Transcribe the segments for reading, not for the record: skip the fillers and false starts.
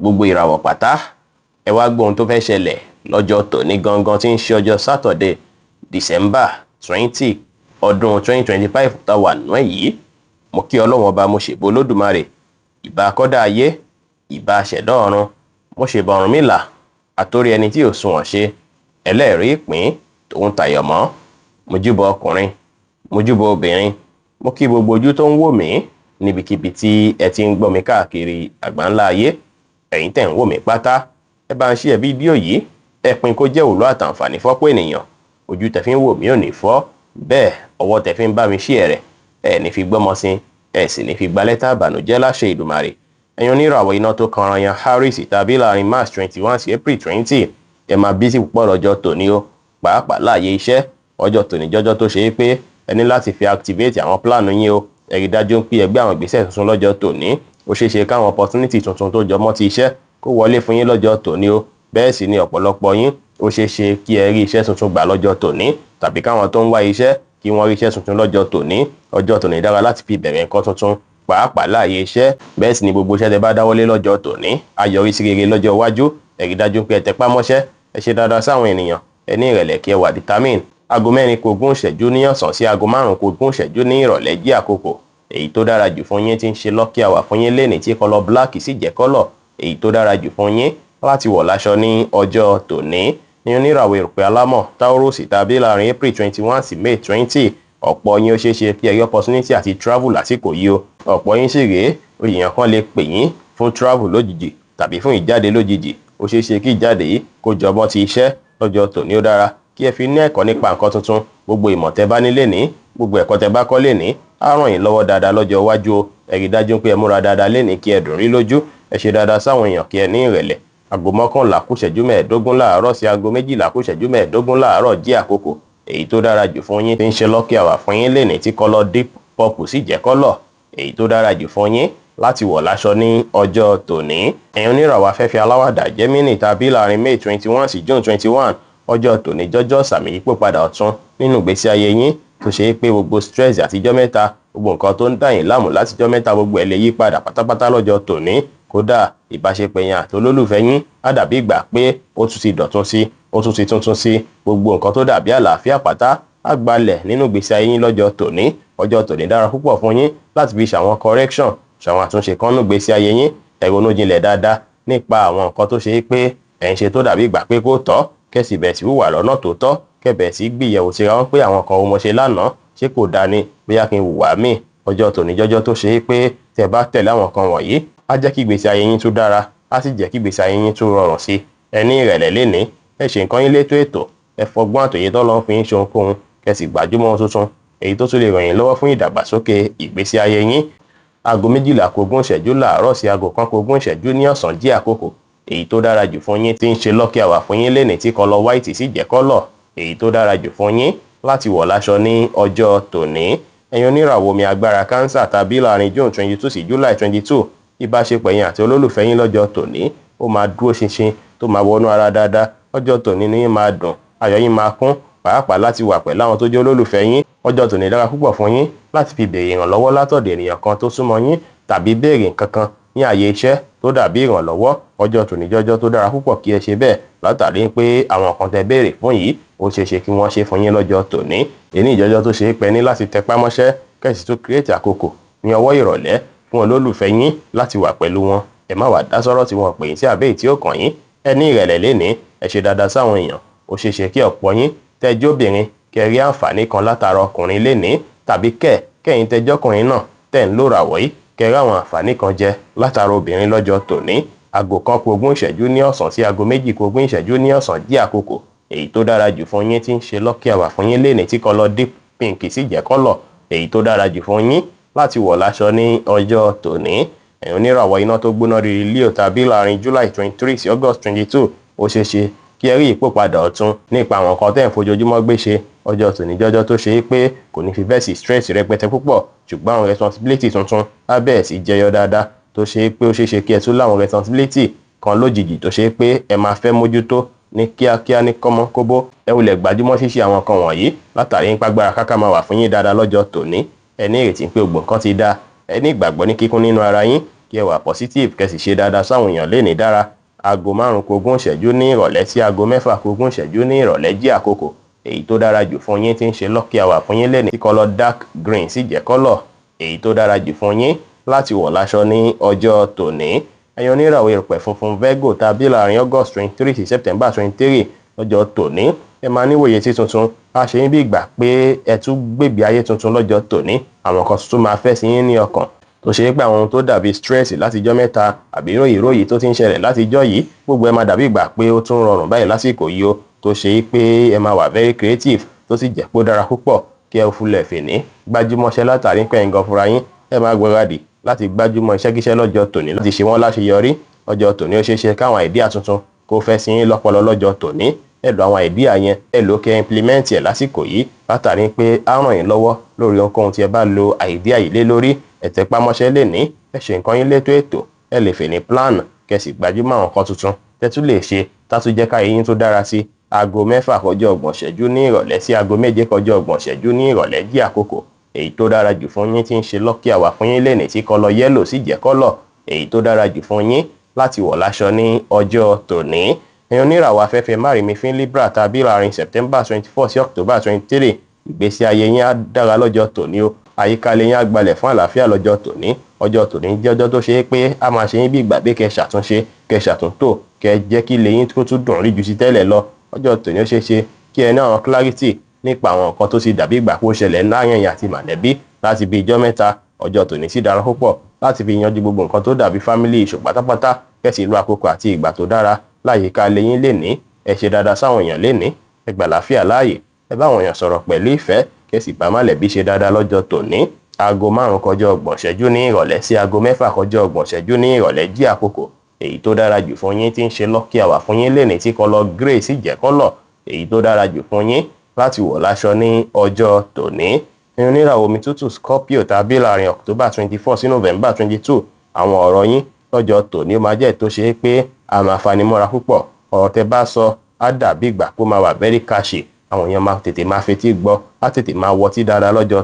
gbogbo ìràwọ̀ pátá ẹ wá gbọ́ ohun tó fẹ́ ṣẹlẹ̀ lọ́jọ́ tòní gangan tí ń ṣe ọjọ́ Saturday December 20 ọdún 2025 tá wà nínú yìí. Mo kí Ọlọ́run ọba, mo ṣèbà Olódùmarè, ìbà akọ́dá ayé, ìbà ṣẹ̀dá ọ̀run, mo ṣèbà Ọ̀rúnmìlà àtórí ẹni tí ò sunwọ̀n ṣe, ẹlẹ́rìí ìpín tòun tàyọ̀mọ́, mo júbọ ọkùnrin, mo júbọ obìnrin, mo kí gbogbo ojú tó ń wò mí níbikíbi tí ẹ ti ń gbọ́ mi káàkiri àgbáńlá ayé. Ẹ̀yin tẹ̀ ń wò mí pátá, ẹ bá ń share fídíò yìí, ẹ pín kó jẹ́ òwúlò àtàǹfààní fọ́pọ̀ ènìyàn. Ojú tẹ́ fi ń wò mí ò ní fọ́, bẹ́ẹ̀ ọwọ́ tẹ́ fi ń bá mi share rẹ̀ ẹ ní fi gbọ́mọ sí, ẹ sì ní fi gba lẹ́tà ìbànújẹ́ láṣẹ Ìdùmarè. Ẹ̀yin oníràwọ̀ iná tó kanran yan Aries tàbí láàrin March 21 sí April 20, ẹ máa busy púpọ̀ lọ́jọ́ tòní o, pàápàá láàyè iṣẹ́. Ọjọ́ tòní jọjọ́ tó ṣe é pé ẹ ní láti fi activate àwọn plan yín o. Ẹ rí dájú pé ẹ gbé àwọn ìgbésẹ̀ tuntun lọ́jọ́ tòní. Ó ṣeé ṣe káwọn opportunity tuntun tó jọmọ́ ti iṣẹ́ kó wọlé fún yín lọ́jọ́ tòní o. Bẹ́ẹ̀ sì ni ọ̀pọ̀lọpọ̀ yín ó ṣeé ṣe kí ẹ rí iṣẹ́ tuntun gbà lọ́jọ́ tòní, tàbí káwọn tó ń wá iṣẹ́ kí wọ́n rí iṣẹ́ tuntun lọ́jọ́ tòní. Ọjọ́ tòní dára láti fi bẹ̀rẹ̀ nǹkan tuntun, pàápàá láàyè iṣẹ́. Bẹ́ẹ̀ sì ni gbogbo iṣẹ́ tẹ́ bá dáwọ́lé lọ́jọ́ tòní á yọrí sí rere lọ́jọ́ iwájú. Ẹ rí dájú pé ẹ tẹpá mọ́ṣẹ́, ẹ ṣe dáadáa sáwọn ènìyàn, ẹ ní ìrẹ̀lẹ̀ kí ẹ wà determine. Aago 4:15 ní ọ̀sán sí aago 5:15 ní ìrọ̀lẹ́ jí àkókò èyí tó dára jù fún yín tí ń ṣe lucky hour fún yín lénìí tí kọ́lọ̀ black sì jẹ́ kọ́lọ̀ èyí tó dára jù fún yín láti wọ̀ láṣọ ní ọjọ́ tòní. Ní oníràwọ̀ erùpẹ̀ alámọ̀ Taurus tàbí láàrin April 21 sí May 20, ọ̀pọ̀ yín ó ṣeé ṣe kí ẹ rí opportunity àti travel lásìkò yìí o. Ọ̀pọ̀ yín sì rèé èèyàn kan lè pè yín fún travel lójijì tàbí fún ìjáde lójijì. Ó ṣeé ṣe kí ìjáde yìí kó jọmọ́ ti iṣẹ́ lọ́jọ́ tòní. Ó dára kí ẹ fi ní ẹ̀kọ́ nípa nǹkan tuntun. Gbogbo ìmọ̀ tẹ́ bá ní lénìí, gbogbo ẹ̀kọ́ tẹ́ bá kọ́ lénìí á ràn yín lọ́wọ́ dáadáa lọ́jọ́ iwájú o. Ẹ rí dájú pé ẹ múra dáadáa lénìí kí ẹ dùn rí lójú. Ẹ ṣe dáadáa sáwọn èèyàn kí ẹ ní ìrẹ̀lẹ̀. Aago 11:15 láàárọ̀ sí aago 12:15 láàárọ̀ jí àkókò èyí tó dára jù fún yín tí ń ṣe lucky hour fún yín lénìí tí kọ́lọ̀ deep purple sì jẹ́ kọ́lọ̀ èyí tó dára jù fún yín láti wọ̀ láṣọ ní ọjọ́ tòní. Ẹ̀yin oníràwọ̀ afẹ́fẹ́ aláwàdà Gemini tàbí láàrin May 21 sí June 21, ọjọ́ tòní jọjọ́ sàmì yípo padà ọ̀tun nínú ìgbésí ayé yín tó ṣe é pé gbogbo stress àtijọ́ mẹ́ta, gbogbo nǹkan tó ń dà yín láàmú látijọ́ mẹ́ta, gbogbo ẹ̀ lè yí padà pátápátá lọ́jọ́ tòní. Kódà ìbáṣepọ̀ yín àti olólùfẹ́ yín á dàbí ìgbà pé ó tún ti dọ̀tun sí, ó tún ti tuntun sí. Gbogbo nǹkan tó dàbí àlàáfíà pátá á gbalẹ̀ nínú ìgbésí ayé yín lọ́jọ́ tòní. Ọjọ́ tòní dára púpọ̀ fún yín láti fi ṣàwọn correction, ṣàwọn àtúnṣe kan nínú ìgbésí ayé yín. Ẹ ronú jinlẹ̀ dáadáa nípa àwọn nǹkan tó ṣe é pé ẹ̀ ń ṣe tó dàbí ìgbà pé kò tọ́, kẹ́sì bẹ̀ẹ̀ sí hùwà lọ́nà tó tọ́, kẹ́bẹ̀ẹ̀ sí gbìyẹ̀wò síra wọn pé àwọn kan mo ṣe lánàá ṣé kò dáa ni, bóyá kí n hùwà míì. Ọjọ́ tòní jọjọ́ tó ṣe é pé tẹ́ bá tẹ̀lé àwọn kan wọ̀nyí á jẹ́ kí ìgbésí ayé yín tún dára, á sì jẹ́ kí ìgbésí ayé yín tún rọrùn sí. Ẹ ní ìrẹ̀lẹ̀ lénìí, ẹ ṣe nǹkan yín létò ètò, ẹ fọgbọ́n àtòyé tọ́lọ́run fi yín ṣe ohunkóhun, kẹ́sì gbájúmọ́ ohun tuntun èyí tó tún lè ràn yín lọ́wọ́ fún ìdàgbàsókè ìgbésí ayé yín. Aago 12:15 láàárọ̀ sí aago 1:15 ní ọ̀sán jí àkókò èyí tó dára jù fún yín tí ń ṣe lucky hour fún yín lénìí tí kọ́lọ̀ white sì jẹ́ kọ́lọ̀ èyí tó dára jù fún yín láti wọ̀ láṣọ ní ọjọ́ tòní. Ẹ̀yin oníràwọ̀ omi agbára Cancer tàbí láàrin June 22 sí July 22, ìbáṣepọ̀ yín àti olólùfẹ́ yín lọ́jọ́ tòní ó máa dúró ṣinṣin tó máa wọnú ara dáadáa. Ọjọ́ tòní ni yín máa dùn, ayọ̀ yín máa kún, pàápàá láti wà pẹ̀lú àwọn tó jẹ́ olólùfẹ́ yín. Ọjọ́ tòní dára púpọ̀ fún yín láti fi béèrè ìrànlọ́wọ́ látọ̀dọ̀ ènìyàn kan tó súnmọ́ yín tàbí béèrè nǹkan kan ní àyè iṣẹ́ tó dàbí ìrànlọ́wọ́. Ọjọ́ tòní jọjọ́ tó dára púpọ̀ kí ẹ ṣe bẹ́ẹ̀ látàrí pé àwọn kan tẹ́ béèrè fún yìí ó ṣeé ṣe kí wọ́n ṣe fún yín lọ́jọ́ tòní. Èní ìjọjọ́ tó ṣe é pẹ́ ní láti tẹpá mọ́ṣẹ́ kẹ́sì tó create àkókò ní ọwọ́ ìrọ̀lẹ́ fún olólùfẹ́ yín láti wà pẹ̀lú wọn. Ẹ má wà dá sọ́rọ̀ tí wọ́n pè yín sí àbẹ́ tí ó kàn yín. Ẹ ní ìrẹ̀lẹ̀ lénìí, ẹ ṣe dáadáa sáwọn èèyàn. Ó ṣeé ṣe kí ọ̀pọ̀ yín tẹ́jọ́ obìnrin kẹ́ rí àǹfààní kan látara ọkùnrin lénìí, tàbí kẹ́yìn tẹ́jọ́kùnrin náà tẹ́ ń lò ràwọ̀ yìí kẹ́ rí àwọn àǹfààní kan jẹ látara obìnrin lọ́jọ́ tòní. Aago 1:20 ní ọ̀sán sí aago 2:20 ní ọ̀sán jí àkókò èyí tó dára jù fún yín tí ń ṣe lucky hour fún yín lénìí tí kọ́lọ̀ deep pink sì jẹ́ kọ́lọ̀ èyí tó dára jù fún yín láti wọ̀ láṣọ ní ọjọ́ tòní. Ẹ̀yin oníràwọ̀ iná tó gbóná riri Leo tàbí láàrin July 23 sí August 22, ó ṣeé ṣe kí ẹ rí ìpòpadà ọ̀tun nípa àwọn nǹkan tẹ́ ń fojoojúmọ́ gbé ṣe. Ọjọ́ tòní jọjọ́ tó ṣe é pé kò ní fi bẹ́ẹ̀ sí stress rẹpẹtẹ púpọ̀, ṣùgbọ́n àwọn responsibility tuntun á bẹ́ẹ̀ sí jẹyọ dáadáa tó ṣe é pé ó ṣeé ṣe kí ẹ tún láwọn responsibility kan lójijì tó ṣe é pé ẹ máa fẹ́ mójútó ní kíákíá ní kọ́mọ́kóbó. Ẹ wulẹ̀ gbájúmọ́ ṣíṣe àwọn kan wọ̀nyí látàrí ń pàgbára káká máa wà fún yín dáadáa lọ́jọ́ tòní. Ẹ ní ìrètí pé gbogbo nǹkan ti dáa, ẹ ní ìgbàgbọ́ ní kíkún nínú ara yín kí ẹ wà positive kẹ́sì ṣe dáadáa sáwọn èèyàn lè ní dára. Aago 5:20 ní ìrọ̀lẹ́ sí aago 6:20 ní ìrọ̀lẹ́ jẹ́ àkókò èyí tó dára jù fún yín tí ń ṣe lucky hour fún yín lẹ́ni tí kọ́lọ̀ dark green sì jẹ́ kọ́lọ̀ èyí tó dára jù fún yín láti wọ̀ láṣọ ní ọjọ́ tòní. Ẹ̀yin oníràwọ̀ erùpẹ̀ funfun Virgo tàbí láàrin August 23 sí September 23 lọ́jọ́ tòní ẹ máa níwòye sí tuntun a ṣe yín bí ìgbà pé ẹ tún gbègbè ayé tuntun lọ́jọ́ tòní. Àwọn kan tuntun máa fẹ́ sí yín ní ọkàn tó ṣe pé àwọn ohun tó dàbí stress látijọ́ mẹ́ta àbí ròyìnròyìn tó ti ń ṣẹlẹ̀ látijọ́ yìí gbogbo ẹ máa dàbí ìgbà pé ó tún rọrùn báyìí lásìkò yìí ó tó ṣe pé ẹ máa wà very creative tó sì jẹ́ pé ó dára púpọ̀ kí ẹ fúnlẹ̀ fèní gbájúmọ́ṣẹ́ látàrí pé ẹ̀ǹgan fúnra yín ẹ máa gbáradì láti gbájúmọ́ iṣẹ́kíṣẹ́ lọ́jọ́ tòní láti ṣe wọ́n láṣeyọrí. Ọjọ́ tòní ó ṣeé ṣe káwọn àìdíà tuntun kó fẹ́ sí yín lọ́pọlọ lọ́jọ́ tòní ẹ lo àwọn àìdíà yẹn ẹ lò kẹ́ implement ẹ̀ lásìkò yìí látàrí pé á ràn yín lọ́wọ́ lórí ohunkóhun tí ẹ bá lo àìdíà yìí lé lórí. Ẹ tẹpá mọ́ṣẹ́ lè ní ẹ ṣe nǹkan yín létò ètò ẹ lè fè ní plan kẹsì gbájúmọ́ àwọn nǹkan tuntun tẹ tún lè ṣe tátún jẹ́ káyé yín tó dára sí. Aago 6:30 ní ìrọ̀lẹ́ sí aago 7:30 ní ìrọ̀lẹ́ jí àkókò èyí tó dára jù fún yín tí ń ṣe lucky hour fún yín lẹ́ni tí kọ́lọ̀ yẹ́lò sì jẹ́ kọ́lọ̀ èyí tó dára jù fún yín láti wọ̀ láṣọ ní ọjọ́ tòní. Ẹ̀yin oníràwọ̀ afẹ́fẹ́ márìmífín Libra tàbí láàrin September 24 sí October 23 ìgbésí ayé yín á dára lọ́jọ́ tòní o àyíká lè yín á gbalẹ̀ fún àlàáfíà lọ́jọ́ tòní. Ọjọ́ tòní jẹ́ ọjọ́ tó ṣe é pé a máa ṣe yín bí ìgbà pé kẹ́ ṣàtúnṣe kẹ́ ṣàtúntò kẹ́ jẹ́ kí ilé yín tó tún dùn rí ju ti tẹ́lẹ̀ lọ. Ọjọ́ tòní ó ṣeé ṣe kí ẹ ní àwọn clarity nípa àwọn nǹkan tó ti dàbí ìgbà kó ṣẹlẹ̀ láàrin ẹ̀yin àti mọ̀lẹ́bí láti bí ijọ́ mẹ́ta. Ọjọ́ tòní sì dára púpọ̀ láti fi yanjú gbogbo nǹkan tó dàbí family issue pátápátá kẹ́sì lu àkókò àti ìgbà tó dára láyìíká ilé yín lè ní ẹ ṣe dáadáa sáwọn èèyàn lè ní ẹ gbà láfíà láàyè ẹ bá àwọn èèyàn sọ̀rọ̀ pẹ̀lú ìfẹ́ kẹ́sì bá mọ̀lẹ́bí ṣe dáadáa lọ́jọ́ tòní. Aago 5:30 ní ìrọ̀lẹ́ sí aago 6:30 ní ìrọ̀lẹ́ jí àkókò èyí tó dára jù fún yín tí ń ṣe lucky hour fún yín lẹ́ni tí kọ́lọ̀ grey sì jẹ́ kọ́lọ̀ èyí tó dára jù fún yín láti wọ̀ láṣọ ní ọjọ́ tòní. Ẹ̀yin oníràwọ̀ omi tútù Scorpio tàbí láàrin October 24 sí November 22 àwọn ọ̀rọ̀ yín lọ́jọ́ tòní ó máa jẹ́ tó ṣe é pé a máa fanimọ́ra púpọ̀ ọ̀rọ̀ tẹ bá sọ á dàbí ìgbà kó máa wà very catchy àwọn èèyàn máa tètè máa fetí gbọ́ á tètè máa wọtí dáadáa lọ́jọ́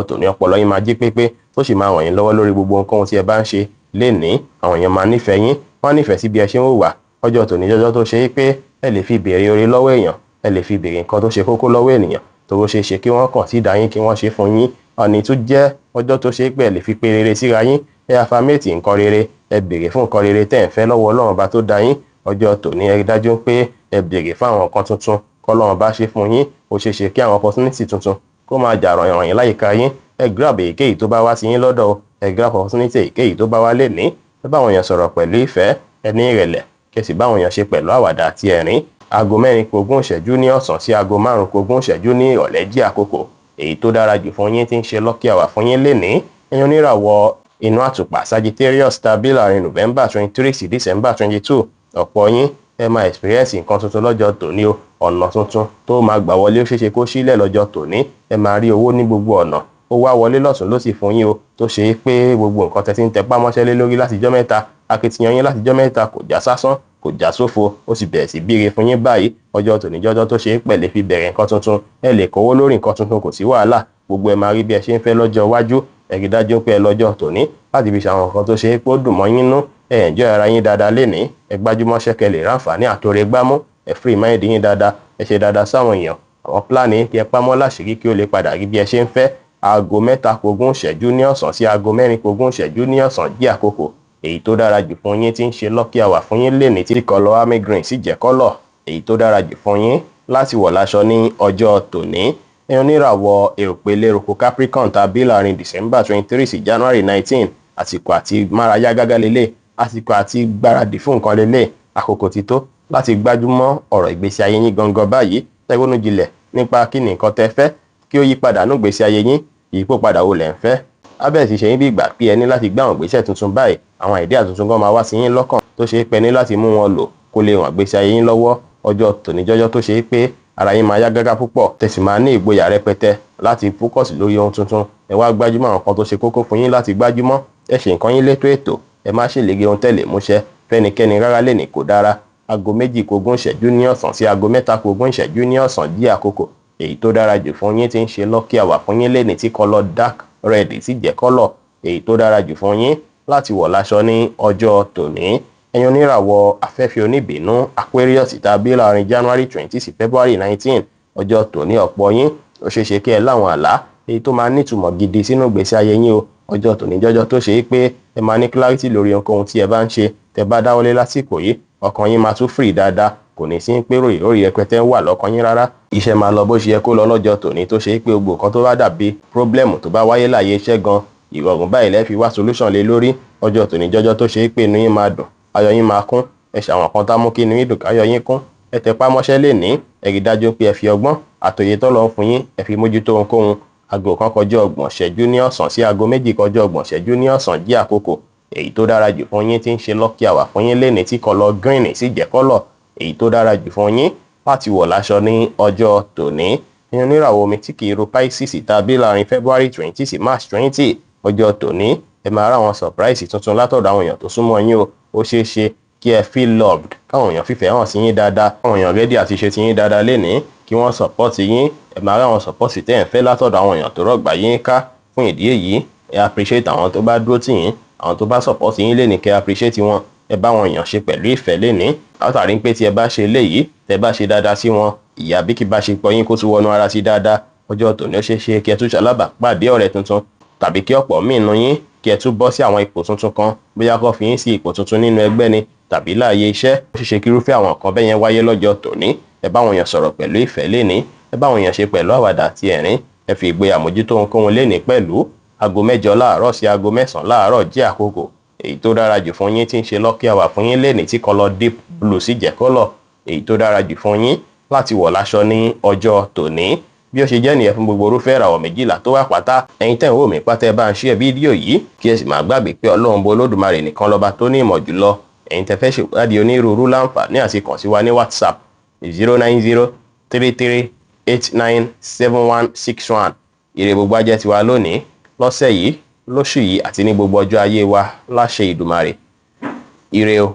tòní ọpọlọ yín máa jí pépé tó sì máa ràn yín lọ́wọ́ lórí gbogbo nǹkan tí ẹ bá ń ṣe lénìí. Àwọn èèyàn máa nífẹ̀ẹ́ yín wọ́n nífẹ̀ẹ́ sí bí ẹ ṣe ń hùwà. Ọjọ́ tòní jọjọ́ tó ṣe é pé ẹ lè fi béèrè oore lọ́wọ́ èèyàn ẹ lè fi béèrè nǹkan tó ṣe kókó lọ́wọ́ ènìyàn tó ṣe é ṣe kí wọ́n kàn sí ìdá yín kí wọ́n ṣe fún yín. Ọ̀nì tún jẹ́ ọjọ́ tó ṣe é pé ẹ lè fi pé rere síra yín ẹ affirmate nǹkan rere ẹ béèrè fún nǹkan rere tẹ́ ẹ̀ ń fẹ́ lọ́wọ́ Ọlọ́run bá tó dá yín. Ọjọ́ tòní ẹ dájú pé ẹ béèrè fún àwọn nǹkan tuntun k'Ọlọ́run bá ṣe fún yín ó ṣeé ṣe kí àwọn opportunity tuntun kó máa jà ràn yín láyìíká yín. Ẹ grab èyíkéyìí tó bá wá sí yín lọ́dọ̀ ẹ grab opportunity èyíkéyìí tó bá wá lè ní ẹ bá àwọn èèyàn sọ̀rọ̀ pẹ̀lú ìfẹ́ ẹ ní ìrẹ̀lẹ̀ kẹsì bá àwọn èèyàn ṣe pẹ̀lú àwàdà àti ẹ̀rín. Aago 4:20 ní ọ̀sán sí aago 5:20 ní ìrọ̀lẹ́ jí àkókò èyí tó dára jù fún yín tí ń ṣe lucky hour fún yín lénìí. Ẹ̀yin oníràwọ̀ inú àtùpà Sagittarius tàbí láàrin November 23 sí December 22 ọ̀pọ̀ yín ẹ máa experience nǹkan tuntun lọ́jọ́ tòní o ọ̀nà tuntun tó máa gbà wọlé ó ṣeéṣe kó sílẹ̀ lọ́jọ́ tòní ẹ máa rí owó ní gbogbo ọ̀nà ó wá wọlé lọ́tùn lósì fún yín o tó ṣe é pé gbogbo nǹkan tẹ́ ti ń tẹpá mọ́ṣẹ́ lé lórí látijọ́ mẹ́ta akitiyan yín látijọ́ mẹ́ta kò já sásán kò já sófo ó sì bẹ̀rẹ̀ sí bíire fún yín báyìí. Ọjọ́ tòní jọjọ́ tó ṣe é pẹ̀lẹ́ fi bẹ̀rẹ̀ nǹkan tuntun ẹ lè kówó lórí nǹkan tuntun kò sí wàhálà gbogbo ẹ máa rí bí ẹ ṣe ń fẹ́ lọ́jọ́ iwájú ẹ rí dájú pé ẹ lọ́jọ́ tòní láti fi ṣàwọn nǹkan tó ṣe é pé ó dùn mọ́ yín nú ẹ enjoy ara yín dáadáa lénìí ẹ gbájúmọ́ṣẹ́ kẹ́ lè ráǹfààní àtòrè gbámú ẹ free mind yín dáadáa ẹ ṣe dáadáa sáwọn èèyàn àwọn pílánì kí ẹ pamọ́ láṣìírí kí ó lè padà rí bí ẹ ṣe ń fẹ́. Aago 3:20 ní ọ̀sán sí aago 4:20 ní ọ̀sán jí àkókò èyí tó dára jù fún yín tí ń ṣe lucky hour fún yín lénìí tí kọ́lọ̀ army green sì jẹ́ kọ́lọ̀ èyí tó dára jù fún yín láti wọ̀ láṣọ ní ọjọ́ tòní. Ẹ̀yin oníràwọ̀ èròpele eruku Capricorn tàbí láàrin December 23 sí January 19 àsìkò àti márayá gágá lélẹ̀ àsìkò àti gbáradì fún nǹkan lélẹ̀ àkókò ti tó láti gbájúmọ́ ọ̀rọ̀ ìgbésí ayé yín gangan báyìí tẹ́gbónú jinlẹ̀ nípa kí ni nǹkan tẹ́ fẹ́ kí ó yí padà nú ìgbésí ayé yín ìyípo padà wo lẹ̀ ń fẹ́. Abẹ́ ti ṣe yín bí ìgbà pé ẹ ní láti gbé àwọn ìgbésẹ̀ tuntun báyìí àwọn ìdíà tuntun kan máa wá sí yín lọ́kàn tó ṣe é pé ní láti mú wọn lò kó lè ràn ìgbésí ayé yín lọ́wọ́. Ọjọ́ tòní jọjọ́ tó ṣe é pé ara yín máa yá gágá púpọ̀ tẹ̀sí máa ní ìgboyà rẹpẹtẹ láti fókọ̀sì lórí ohun tuntun ẹ wá gbájúmọ́ àwọn kan tó ṣe kókó fún yín láti gbájúmọ́ ẹ ṣe nǹkan yín létò ètò ẹ má ṣèlérí ohun tẹ́lẹ̀ múṣẹ fẹ́nikẹ́ni rárá lẹ́nìí kò dára. Aago 2:20 ní ọ̀sán sí aago 3:20 ní ọ̀sán jí àkókò èyí tó dára jù fún yín tí ń ṣe lucky hour fún yín lẹ́nìí tí kọ́lọ̀ dark red sì jẹ́ kọ́lọ̀ èyí tó dára jù fún yín láti wọ̀ láṣọ ní ọjọ́ tòní. Ẹ̀yin oníràwọ̀ afẹ́fẹ́ oníbínú Aquarius tàbí láàrin January 20 sí February 19 ọjọ́ tòní ọ̀pọ̀ yín ó ṣeé ṣe kí ẹ láwọn àlá èyí tó máa nítumọ̀ gidi sínú ìgbésí ayé yín o. Ọjọ́ tòní jọjọ́ tó ṣe é pé ẹ máa ní clarity lórí ohunkóhun tí ẹ bá ń ṣe. Tẹ́ bá dáwọ́lé lásìkò yìí ọkàn yín máa tún free dáadáa, kò ní sí ń pé ròyìn rẹpẹtẹ wà lọ́kàn yín rárá. Iṣẹ́ máa lọ bó ṣe yẹ kó lọ lọ́jọ́ tòní tó ṣe é pé gbogbo nǹkan tó bá dàbí problem tó bá wáyé láyé iṣẹ́ gan ìrọ̀rùn báyìí lẹ́ fi wá solution lé lórí. Ọjọ́ tòní jọjọ́ tó ṣe é pé inú yín máa dùn, ayọ̀ yín máa kún. Ẹ ṣàwọn kan tá mú kí inú yín dùn káyọ̀ yín kún. Ẹ tẹpá mọ́ṣẹ́ lénìí, ẹ rí dájú pé ẹ fi ọgbọ́n àtòyè tọ́lọ́run fún yín ẹ fi mójútó ohunkóhun. Aago kan kọjá ọgbọ̀n ṣẹ́jú ní ọ̀sán sí aago méjì kọjá ọgbọ̀n ṣẹ́jú ní ọ̀sán jẹ́ àkókò èyí tó dára jù fún yín tí ń ṣe lucky hour fún yín lénìí tí kọ́lọ̀ green sì jẹ́ kọ́lọ̀ èyí tó dára jù fún yín láti wọ̀ láṣọ ní ọjọ́ tòní. Ẹ̀yin oníràwọ̀ omi tí kì í ro Pisces tàbí láàrin February 20 sí March 20 ọjọ́ tòní ẹ máa rá àwọn surprise tuntun látọ̀dọ̀ àwọn èèyàn tó súnmọ́ yín o. Ó ṣeé ṣe kí ẹ feel loved, káwọn èèyàn fìfẹ́ hàn sí yín dáadáa, káwọn èèyàn ready àti ṣe ti yín dáadáa lénìí kí wọ́n support yín. Ẹ máa rá àwọn support tẹ́ ẹ̀ ń fẹ́ látọ̀dọ̀ àwọn èèyàn tó rọ̀gbà yín ká. Fún ìdí èyí ẹ appreciate àwọn tó bá dúró tì yín, àwọn tó bá support yín lénìí kẹ́ appreciate wọn. Ẹ bá wọn èèyàn ṣe pẹ̀lú ìfẹ́ lénìí látàrí pé tí ẹ bá ṣe léyìí tẹ́ bá ṣe dáadáa sí wọn ìyá bí kì bá ṣe pọ̀ yín kó tún wọnú ara sí dáadáa. Ọjọ́ tòní ó ṣeé ṣe kí ẹ tún ṣalábàápàdé ọ̀rẹ́ tuntun tàbí kí ọ̀pọ̀ míì nínú yín kí ẹ tún bọ́ sí àwọn ipò tuntun kan, bóyá kó fi yín sí ipò tuntun nínú ẹgbẹ́ ni tàbí láàyè iṣẹ́. Ó ṣeé ṣe kí irúfẹ́ àwọn nǹkan bẹ́ẹ̀ yẹn wáyé lọ́jọ́ tòní. Ẹ bá wọn èèyàn sọ̀rọ̀ pẹ̀lú ìfẹ́ lénìí, ẹ bá wọn èèyàn ṣe pẹ̀lú àwàdà àti ẹ̀rín. Ẹ fi ìgboyà mójútó ohunkóhun lénìí pẹ̀lú. Aago 7 láàárọ̀ sí aago 9 láàárọ̀ jẹ́ àkókò èyí tó dára jù fún yín tí ń ṣe lucky hour fún yín lénìí tí kọ́lọ̀ deep blue sì jẹ́ kọ́lọ̀ èyí tó dára jù fún yín láti wọ̀ láṣọ ní ọjọ́ tòní. Bí ó ṣe jẹ́ nìyẹn fún gbogbo irúfẹ́ ìràwọ̀ méjìlá tó wà pátá. Ẹ̀yin tẹ́ ń wò mí pátá ẹ bá ń share fídíò yìí kí ẹ sì máa gbàgbé pé Ọlọ́run bo Olódùmarè nìkan lọ́ba tó ní ìmọ̀ jùlọ. Ẹ̀yin tẹ́ fẹ́ ṣèwádìí onírúurú láǹfààní àti kàn sí wa ní WhatsApp 09033897161. Ire gbogbo ajẹ́ tiwa lónìí, lọ́sẹ̀ yìí, lóṣù yìí àti ní gbogbo ọjọ́ ayé wa láṣẹ Ìdùmarè. Ire o.